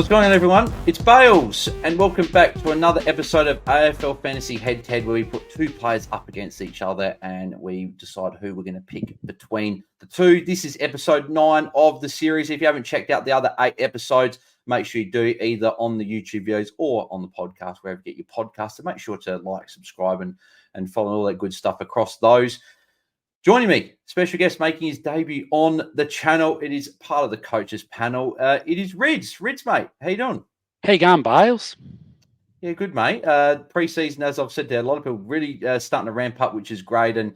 What's going on, everyone? It's Bales, and welcome back to another episode of AFL Fantasy Head2Head, where we put two players up against each other and we decide who we're going to pick between the two. This is episode 9 of the series. If you haven't checked out the other 8 episodes, make sure you do, either on the YouTube videos or on the podcast, wherever you get your podcasts. So make sure to like, subscribe, and follow all that good stuff across those. Joining me, special guest making his debut on the channel. It is part of the coaches panel. It is Rids. Rids, mate, how you doing? How you going, Bales? Yeah, good, mate. Pre-season, as I've said there, a lot of people really starting to ramp up, which is great, and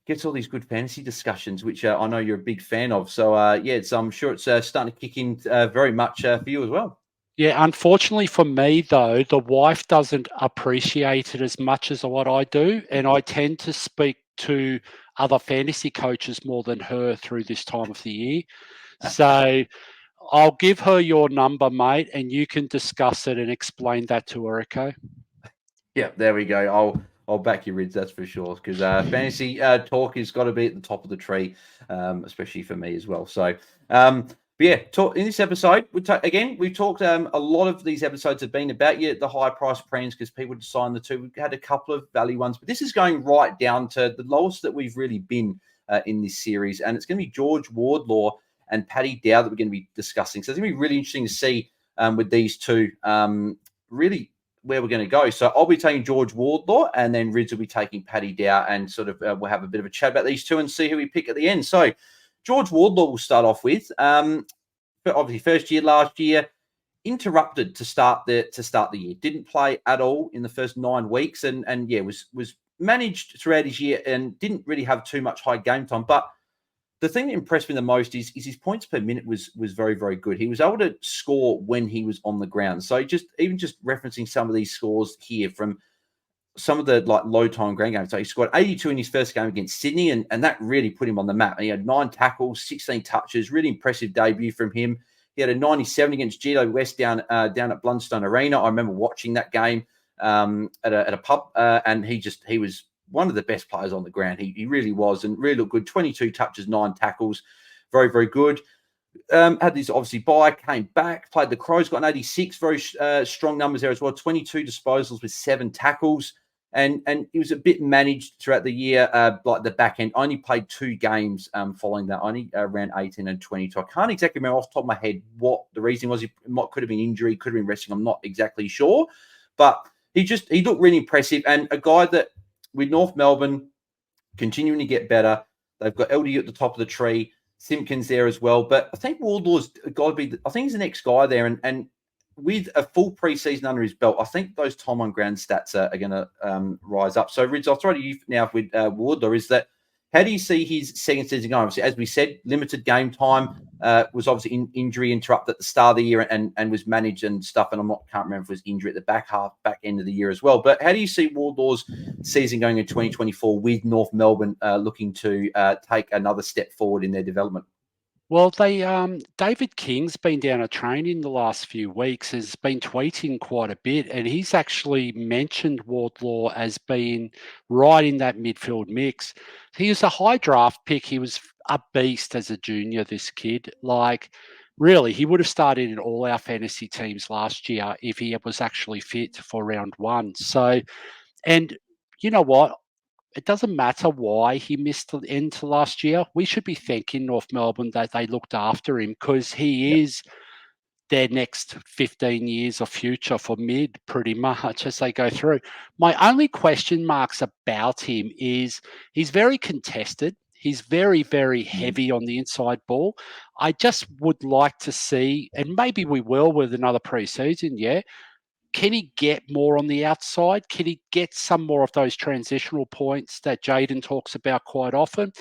gets all these good fantasy discussions, which I know you're a big fan of. So, I'm sure it's starting to kick in very much for you as well. Yeah, unfortunately for me, though, the wife doesn't appreciate it as much as what I do, and I tend to speak to other fantasy coaches more than her through this time of the year. So I'll give her your number, mate, and you can discuss it and explain that to her, okay? Yeah, there we go. I'll back you, Rids, that's for sure, because fantasy talk has got to be at the top of the tree, especially for me as well. So, in this episode, we've talked a lot of these episodes have been about the high price premiums because people decide the two. We've had a couple of value ones, but this is going right down to the lowest that we've really been in this series, and it's going to be George Wardlaw and Paddy Dow that we're going to be discussing. So it's going to be really interesting to see with these two, really where we're going to go. So I'll be taking George Wardlaw, and then Rids will be taking Paddy Dow, and sort of we'll have a bit of a chat about these two and see who we pick at the end. So George Wardlaw we'll start off with. But obviously, first year last year, interrupted to start the year. Didn't play at all in the first 9 weeks, and was managed throughout his year and didn't really have too much high game time. But the thing that impressed me the most is his points per minute was very, very good. He was able to score when he was on the ground. So just referencing some of these scores here from some of the low time ground games. So he scored 82 in his first game against Sydney, and that really put him on the map. And he had 9 tackles, 16 touches, really impressive debut from him. He had a 97 against Gito West down at Blundstone Arena. I remember watching that game at a pub, and he was one of the best players on the ground. He really was, and really looked good. 22 touches, 9 tackles. Very, very good. Had this obviously bye, came back, played the Crows, got an 86, very strong numbers there as well. 22 disposals with 7 tackles. And he was a bit managed throughout the year, like the back end. Only played 2 games following that. Only ran 18 and 22. I can't exactly remember off the top of my head what the reason was. He could have been injury, could have been resting. I'm not exactly sure. But he looked really impressive. And a guy that with North Melbourne continuing to get better. They've got LDU at the top of the tree. Simpkins there as well. But I think Wardlaw's got to be, I think he's the next guy there. And with a full preseason under his belt, I think those time on ground stats are going to rise up. So, Rids, I'll throw to you now with Wardlaw. Is that, how do you see his second season going? Obviously, as we said, limited game time, was obviously injury interrupt at the start of the year and was managed and stuff. And can't remember if it was injury at the back end of the year as well. But how do you see Wardlaw's season going in 2024 with North Melbourne looking to take another step forward in their development? Well, David King's been down a training the last few weeks, has been tweeting quite a bit, and he's actually mentioned Wardlaw as being right in that midfield mix. He was a high draft pick. He was a beast as a junior, this kid. Really, he would have started in all our fantasy teams last year if he was actually fit for round 1. So, and you know what? It doesn't matter why he missed the end to last year. We should be thanking North Melbourne that they looked after him, because he is their next 15 years of future for mid, pretty much, as they go through. My only question marks about him is he's very contested. He's very, very heavy on the inside ball. I just would like to see, and maybe we will with another preseason, can he get more on the outside? Can he get some more of those transitional points that Jaden talks about quite often?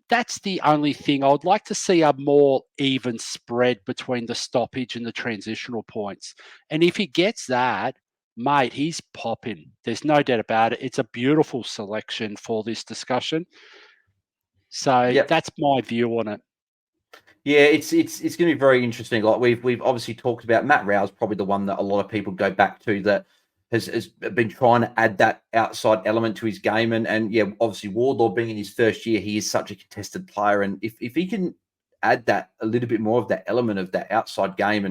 That's the only thing. I would like to see a more even spread between the stoppage and the transitional points. And if he gets that, mate, he's popping. There's no doubt about it. It's a beautiful selection for this discussion. So That's my view on it. Yeah, it's going to be very interesting. Like we've obviously talked about, Matt Rowe's probably the one that a lot of people go back to that has been trying to add that outside element to his game. And obviously Wardlaw being in his first year, he is such a contested player. And if he can add that a little bit more of that element of that outside game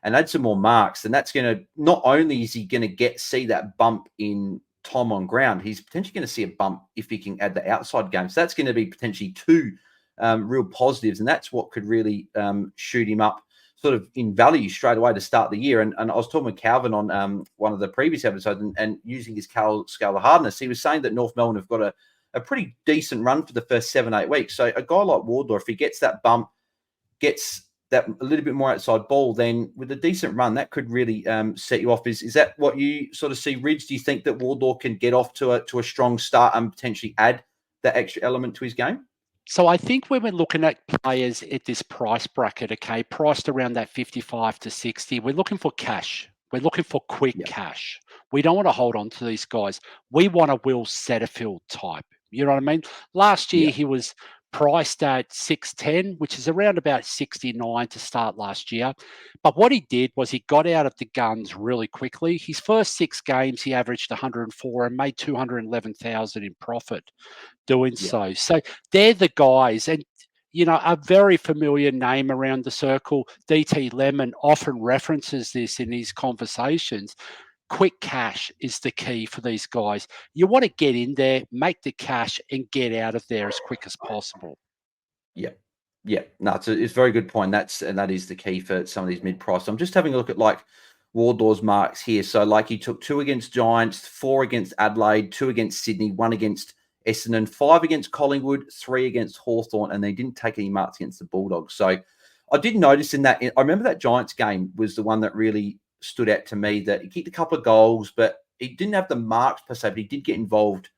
and add some more marks, then that's going to, not only is he going to see that bump in time on ground, he's potentially going to see a bump if he can add the outside game. So that's going to be potentially two real positives, and that's what could really shoot him up sort of in value straight away to start the year. And I was talking with Calvin on one of the previous episodes, and using his scale of hardness, he was saying that North Melbourne have got a pretty decent run for the first 7-8 weeks. So a guy like Wardlaw, if he gets that bump, gets that a little bit more outside ball, then with a decent run, that could really set you off. Is that what you sort of see, Ridge? Do you think that Wardlaw can get off to a strong start and potentially add that extra element to his game? So I think when we're looking at players at this price bracket, okay, priced around that 55 to 60, we're looking for cash. We're looking for quick cash. We don't want to hold on to these guys. We want a Will Setterfield type. You know what I mean? Last year, he was priced at 610, which is around about 69 to start last year. But what he did was he got out of the guns really quickly. His first 6 games, he averaged 104 and made 211,000 in profit doing so. So they're the guys. And, you know, a very familiar name around the circle, DT Lemon, often references this in his conversations. Quick cash is the key for these guys. You want to get in there, make the cash, and get out of there as quick as possible. Yeah. No, it's a very good point. That is the key for some of these mid-price. I'm just having a look at like Wardlaw's marks here. So like he took 2 against Giants, 4 against Adelaide, 2 against Sydney, 1 against Essendon, 5 against Collingwood, 3 against Hawthorn, and they didn't take any marks against the Bulldogs. So I did notice in that, I remember that Giants game was the one that really stood out to me, that he kicked a couple of goals, but he didn't have the marks per se, but he did get involved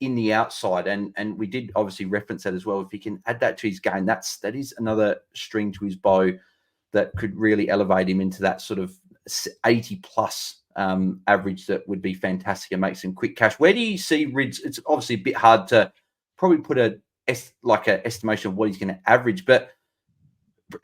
in the outside. And we did obviously reference that as well. If he can add that to his game, that is another string to his bow that could really elevate him into that sort of 80 plus average that would be fantastic and make some quick cash. Where do you see Rids? It's obviously a bit hard to probably put an estimation of what he's going to average, but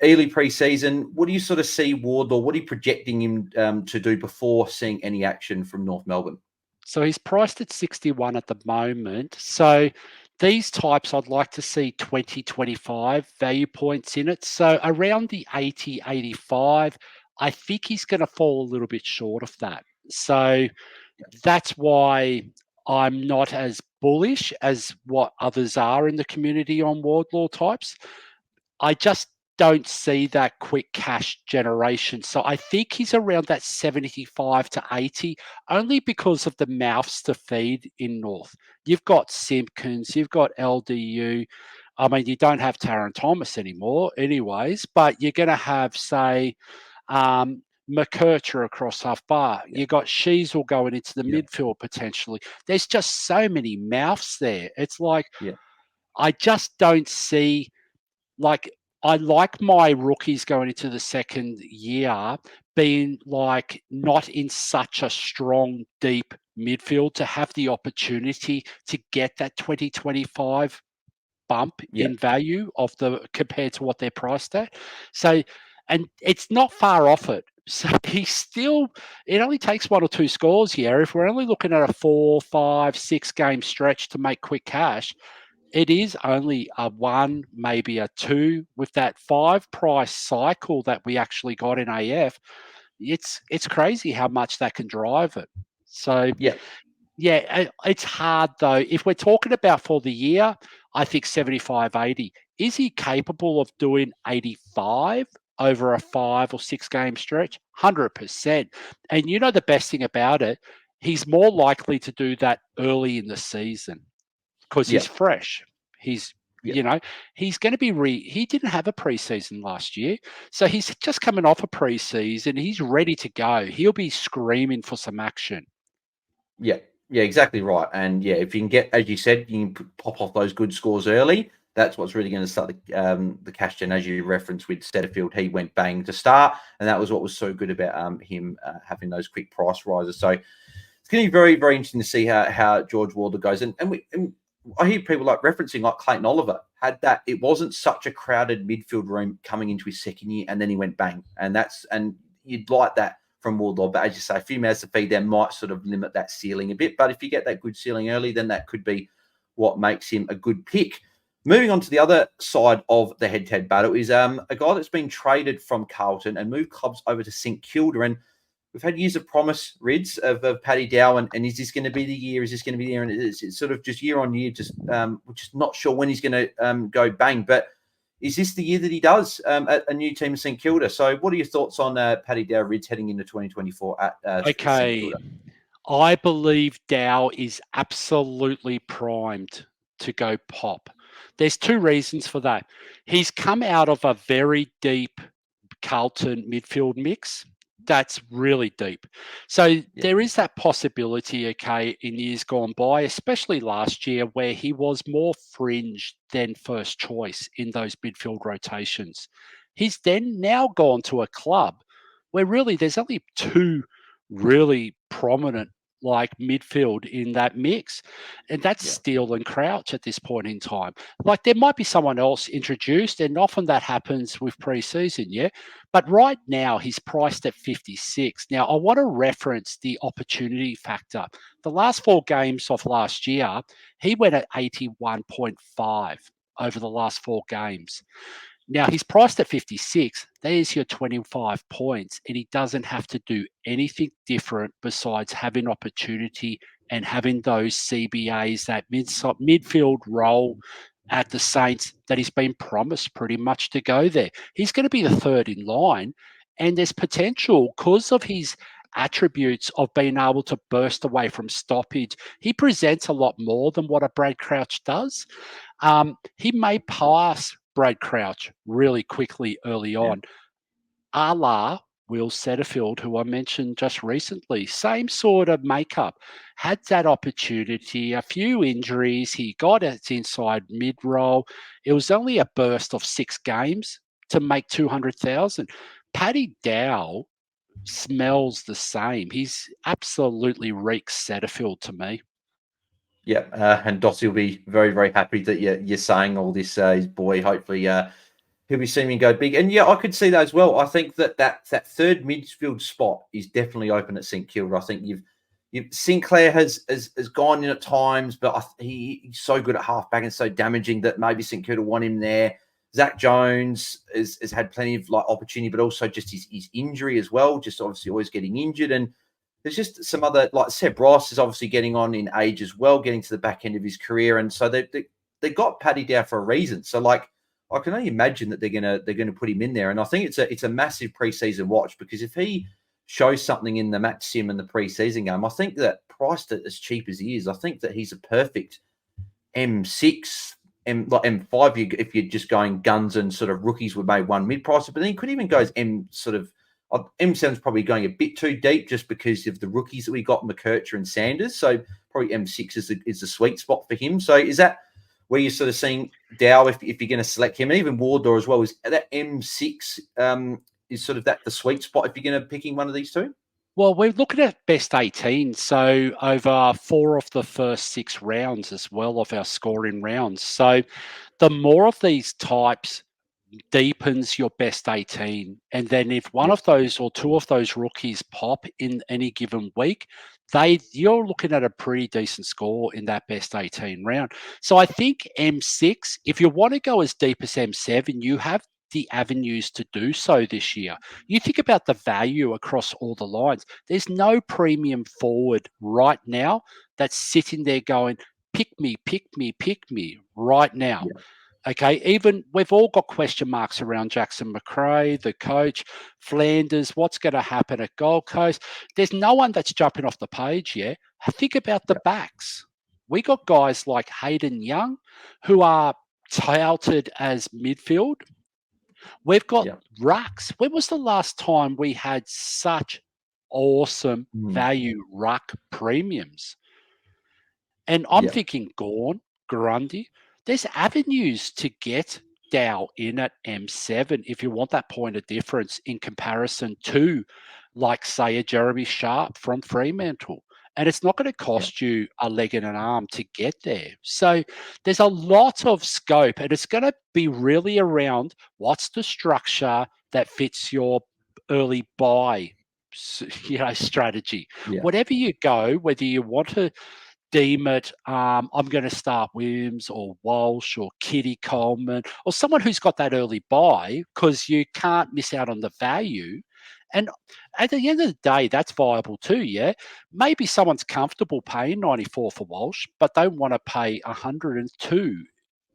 early pre-season, what do you sort of see Wardlaw? What are you projecting him to do before seeing any action from North Melbourne? So he's priced at 61 at the moment. So these types, I'd like to see 20, 25 value points in it. So around the 80, 85, I think he's going to fall a little bit short of that. So that's why I'm not as bullish as what others are in the community on Wardlaw types. I just don't see that quick cash generation. So I think he's around that 75 to 80, only because of the mouths to feed in North. You've got Simpkins, you've got LDU. I mean, you don't have Taron Thomas anymore anyways, but you're going to have, say, McKercher across half bar. You got Sheasel going into the midfield potentially. There's just so many mouths there. It's like, I just don't see, like, I like my rookies going into the second year being like not in such a strong, deep midfield to have the opportunity to get that 2025 bump in value of the compared to what they're priced at. So, and it's not far off it. So it only takes 1 or 2 scores here. If we're only looking at a 4, 5, 6 game stretch to make quick cash, it is only a 1, maybe a 2 with that 5 price cycle that we actually got in AF. It's crazy how much that can drive it. So it's hard though. If we're talking about for the year, I think 75, 80. Is he capable of doing 85 over a 5 or 6 game stretch? 100%. And you know the best thing about it, he's more likely to do that early in the season, because he's fresh. He's he's going to be he didn't have a preseason last year. So he's just coming off a preseason. He's ready to go. He'll be screaming for some action. Yeah, exactly right. And if you can get, as you said, you can pop off those good scores early. That's what's really going to start the cash gen, as you referenced with Setterfield. He went bang to start, and that was what was so good about him having those quick price rises. So it's going to be very, very interesting to see how George Wardlaw goes. And I hear people like referencing like Clayton Oliver had that. It wasn't such a crowded midfield room coming into his second year, and then he went bang. And you'd like that from Wardlaw. But as you say, a few mouths to feed there might sort of limit that ceiling a bit. But if you get that good ceiling early, then that could be what makes him a good pick. Moving on to the other side of the head-to-head battle is a guy that's been traded from Carlton and moved clubs over to St Kilda. And we've had years of promise, Rids, of Paddy Dow. And is this going to be the year? Is this going to be the year? And it's sort of just year on year, we're just not sure when he's going to go bang. But is this the year that he does at a new team, St Kilda? So what are your thoughts on Paddy Dow, Rids, heading into 2024 at St Okay, Kilda? I believe Dow is absolutely primed to go pop. There's two reasons for that. He's come out of a very deep Carlton midfield mix. That's really deep. So Yeah, there is that possibility, okay, in years gone by, especially last year, where he was more fringe than first choice in those midfield rotations. He's then now gone to a club where really there's only two really prominent like midfield in that mix, and that's yeah, Steele and Crouch at this point in time. Like there might be someone else introduced, and often that happens with preseason, yeah. But right now he's priced at 56. Now I want to reference the opportunity factor. The last four games of last year, he went at 81.5 over the last four games. Now he's priced at 56. There's your 25 points, and he doesn't have to do anything different besides having opportunity and having those CBAs, that midfield role at the Saints that he's been promised pretty much to go there. He's going to be the third in line, and there's potential because of his attributes of being able to burst away from stoppage. He presents a lot more than what a Brad Crouch does. He may pass Brad Crouch really quickly early yeah, on, a la Will Setterfield, who I mentioned just recently. Same sort of makeup. Had that opportunity, a few injuries. He got it inside mid roll. It was only a burst of 6 games to make 200,000. Paddy Dow smells the same. He's absolutely reeks Setterfield to me. yeah. And Dottie will be very, very happy that you're saying all this. His boy, hopefully, he'll be seeing him go big. And yeah, I could see that as well. I think that third midfield spot is definitely open at St Kilda. I think you've Sinclair has gone in at times, but he's so good at halfback and so damaging that maybe St Kilda want him there. Zach Jones has had plenty of like opportunity, but also just his injury as well. Just obviously always getting injured, and there's just some other, like Seb Ross is obviously getting on in age as well, getting to the back end of his career, and so they got Paddy Dow for a reason. So like I can only imagine that they're gonna put him in there, and I think it's a massive preseason watch, because if he shows something in the match sim and the preseason game, I think that priced at as cheap as he is, I think that he's a perfect M6, M5. If you're just going guns and sort of rookies with maybe one mid price, but then he could even go as M7's probably going a bit too deep just because of the rookies that we got, McKercher and Sanders. So probably M6 is the sweet spot for him. So is that where you're sort of seeing Dow, if you're going to select him, and even Wardlaw as well, is that M6 is sort of that the sweet spot if you're going to picking one of these two? Well, we're looking at best 18, so over four of the first 6 rounds as well of our scoring rounds. So the more of these types deepens your best 18. And then if one Yeah, of those or two of those rookies pop in any given week, you're looking at a pretty decent score in that best 18 round. So I think M6, if you want to go as deep as M7, you have the avenues to do so this year. You think about the value across all the lines. There's no premium forward right now that's sitting there going, pick me, pick me, pick me right now. yeah, Okay, even we've all got question marks around Jackson McRae, the coach, Flanders, what's going to happen at Gold Coast. There's no one that's jumping off the page yet. Think about the yeah, backs. We got guys like Hayden Young who are touted as midfield. We've got yeah, rucks. When was the last time we had such awesome mm, value ruck premiums? And I'm yeah, thinking Gorn, Grundy. There's avenues to get Dow in at M7 if you want that point of difference in comparison to, like, say, a Jeremy Sharp from Fremantle. And it's not going to yeah, cost you a leg and an arm to get there. So there's a lot of scope, and it's going to be really around what's the structure that fits your early buy strategy. yeah, Whatever you go, whether you want to deem it, I'm going to start Williams or Walsh or Kitty Coleman or someone who's got that early buy, because you can't miss out on the value. And at the end of the day, that's viable too, yeah? Maybe someone's comfortable paying 94 for Walsh, but they want to pay 102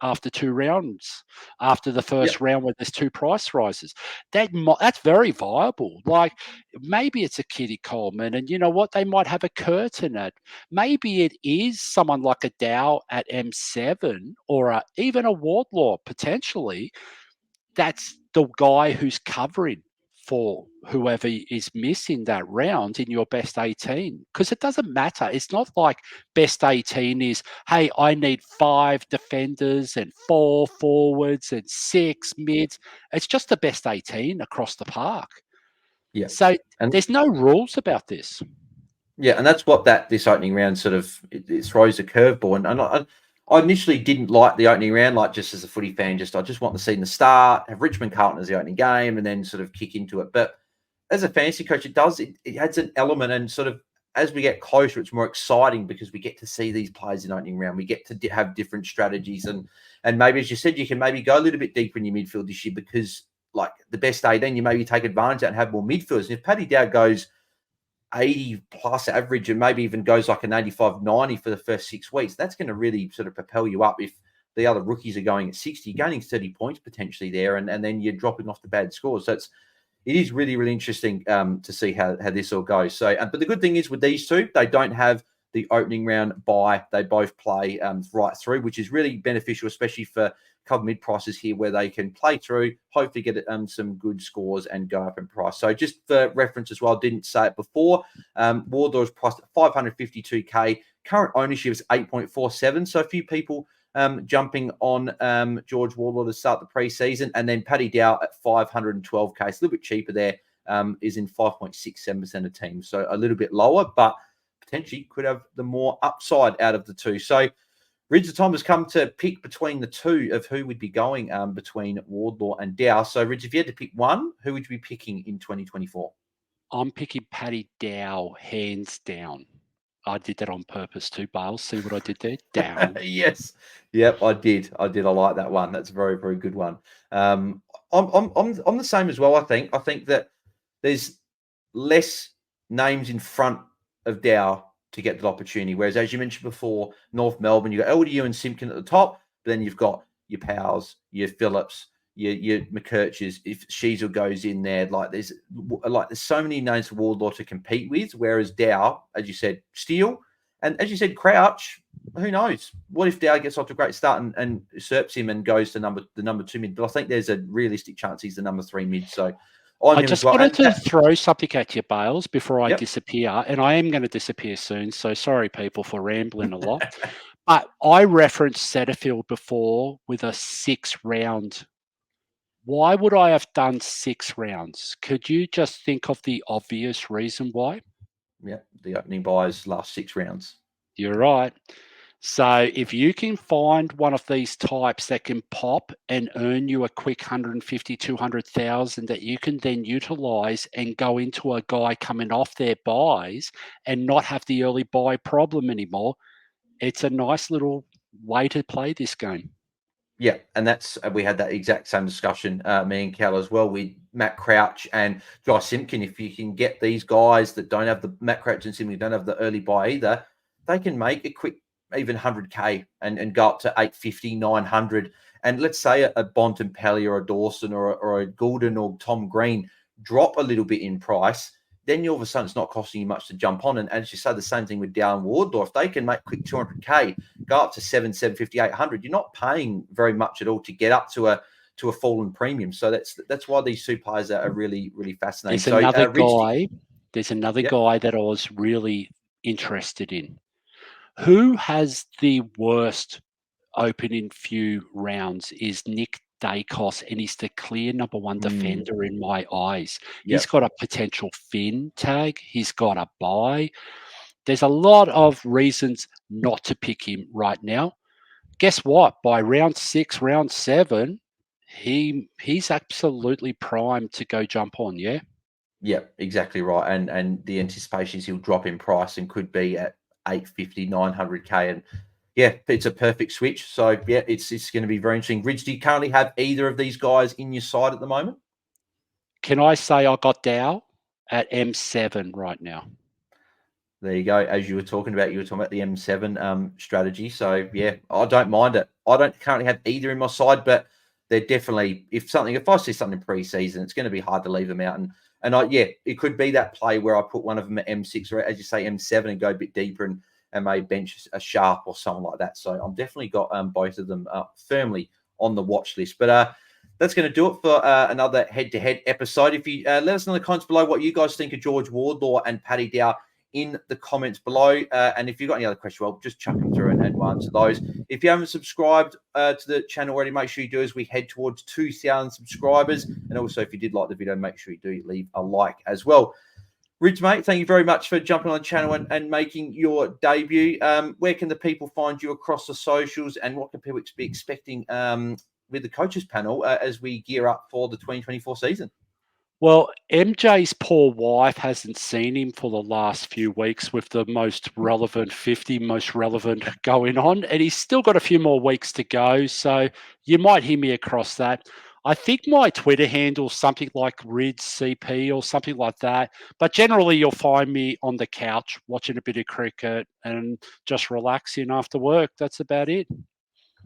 after 2 rounds, after the Yeah. first round where there's 2 price rises. That's very viable. Like, maybe it's a Kitty Coleman, and you know what? They might have a Curtin at. Maybe it is someone like a Dow at M7, or even a Wardlaw potentially. That's the guy who's covering for whoever is missing that round in your best 18. Because it doesn't matter. It's not like best 18 is, hey, I need 5 defenders and 4 forwards and 6 mids. It's just the best 18 across the park. Yeah. So And there's no rules about this. yeah, and that's what this opening round sort of it throws a curveball. And I initially didn't like the opening round, like just as a footy fan, I just want to see the start, have Richmond Carlton as the opening game, and then sort of kick into it. But as a fantasy coach, it adds an element, and sort of as we get closer, it's more exciting because we get to see these players in opening round. We get to have different strategies, and maybe, as you said, you can maybe go a little bit deeper in your midfield this year because, like the best 18, you maybe take advantage of that and have more midfielders. And if Paddy Dow goes 80 plus average and maybe even goes like an 85, 90 for the first 6 weeks, that's going to really sort of propel you up. If the other rookies are going at 60, you're gaining 30 points potentially there, and then you're dropping off the bad scores. So it is really, really interesting to see how this all goes. So, but the good thing is with these two, they don't have the opening round bye. They both play right through, which is really beneficial, especially for couple mid prices here where they can play through, hopefully get some good scores and go up in price. So just for reference as well, didn't say it before, Wardlaw is priced at 552k. Current ownership is 8.47. So a few people jumping on George Wardlaw to start the preseason, and then Patty Dow at 512k. It's a little bit cheaper there, is in 5.67% of teams. So a little bit lower, but potentially could have the more upside out of the two. So Ridge, the time has come to pick between the two of who would be going between Wardlaw and Dow. So, Ridge, if you had to pick one, who would you be picking in 2024? I'm picking Patty Dow, hands down. I did that on purpose too, Bales. See what I did there? Down. Yes. Yep, I did. I like that one. That's a very, very good one. I'm the same as well, I think. I think that there's less names in front of Dow to get that opportunity. Whereas, as you mentioned before, North Melbourne, you've got LDU and Simpkin at the top, but then you've got your Powers, your Phillips, your McKerches. If Sheasel goes in there, there's so many names for Wardlaw to compete with. Whereas Dow, as you said, Steele, and as you said, Crouch. Who knows? What if Dow gets off to a great start and usurps him and goes to the number 2 mid? But I think there's a realistic chance he's the number 3 mid. So I'm I him as just well. wanted to throw something at you, Bales, before I Yep. disappear. And I am going to disappear soon. So sorry, people, for rambling a lot. But I referenced Setterfield before with a 6-round. Why would I have done 6 rounds? Could you just think of the obvious reason why? Yeah, the opening buys last 6 rounds. You're right. So if you can find one of these types that can pop and earn you a quick 150, 200,000 that you can then utilize and go into a guy coming off their buys and not have the early buy problem anymore, it's a nice little way to play this game. Yeah, and that's we had that exact same discussion, me and Cal as well, with Matt Crouch and Josh Simpkin. If you can get these guys that don't have the Matt Crouch and Simpkin don't have the early buy either, they can make a quick even 100k and go up to 850, 900. And let's say a Bontempelli or a Dawson or a Goulden or Tom Green drop a little bit in price, then all of a sudden it's not costing you much to jump on. And as you say, the same thing with Dow and Wardlaw. If they can make quick 200k, go up to 750, 800, you're not paying very much at all to get up to a fallen premium. So that's why these two players are really, really fascinating. There's another guy that I was really interested in. Who has the worst opening few rounds is Nick Dacos, and he's the clear number 1 defender in my eyes. Yep. He's got a potential fin tag. He's got a buy. There's a lot of reasons not to pick him right now. Guess what? By round 6, round 7, he's absolutely primed to go jump on, yeah? Yeah, exactly right. And the anticipation is he'll drop in price and could be at 850, 900k, and yeah, it's a perfect switch. So yeah, it's going to be very interesting. Ridge, do you currently have either of these guys in your side at the moment? Can I say I got Dow at M7 right now? There you go. As you were talking about the M7 strategy. So yeah, I don't mind it. I don't currently have either in my side, but they're definitely, if I see something pre-season, it's going to be hard to leave them out. And it could be that play where I put one of them at M6 or, as you say, M7 and go a bit deeper and may bench a Sharp or something like that. So I've definitely got both of them firmly on the watch list. But that's going to do it for another head-to-head episode. If you let us know in the comments below what you guys think of George Wardlaw and Paddy Dow in the comments below. And if you've got any other questions, well, just chuck them through and we'll answer those. If you haven't subscribed to the channel already, make sure you do as we head towards 2,000 subscribers. And also, if you did like the video, make sure you do leave a like as well. Ridge, mate, thank you very much for jumping on the channel and making your debut. Where can the people find you across the socials, and what can people be expecting with the coaches panel as we gear up for the 2024 season? Well, MJ's poor wife hasn't seen him for the last few weeks with the most relevant 50, most relevant going on, and he's still got a few more weeks to go, so you might hear me across that. I think my Twitter handle is something like RidCP or something like that, but generally you'll find me on the couch watching a bit of cricket and just relaxing after work. That's about it.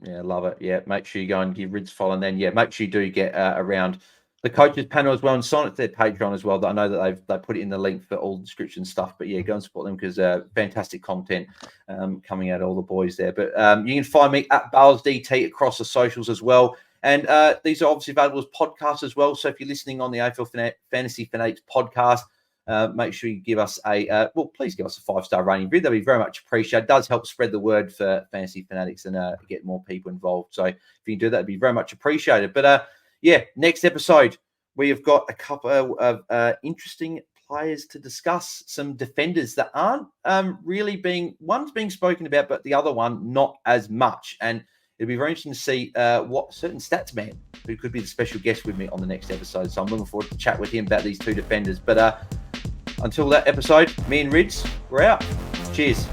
Yeah, love it. Yeah, make sure you go and give Rids a follow, and then make sure you do get around the coaches panel as well, and sign up to their Patreon as well. I know that they put it in the link for all the description stuff, but yeah, go and support them because fantastic content coming out of all the boys there. But you can find me at BalesDT across the socials as well, and these are obviously available as podcasts as well. So if you're listening on the AFL Fantasy Fanatics podcast, make sure you give us please give us a 5-star rating. That'd be very much appreciated. It does help spread the word for Fantasy Fanatics and get more people involved. So if you can do that, it'd be very much appreciated. But next episode, we have got a couple of interesting players to discuss, some defenders that aren't one's being spoken about, but the other one not as much. And it'll be very interesting to see what certain stats man who could be the special guest with me on the next episode. So I'm looking forward to chat with him about these two defenders. But until that episode, me and Rids, we're out. Cheers.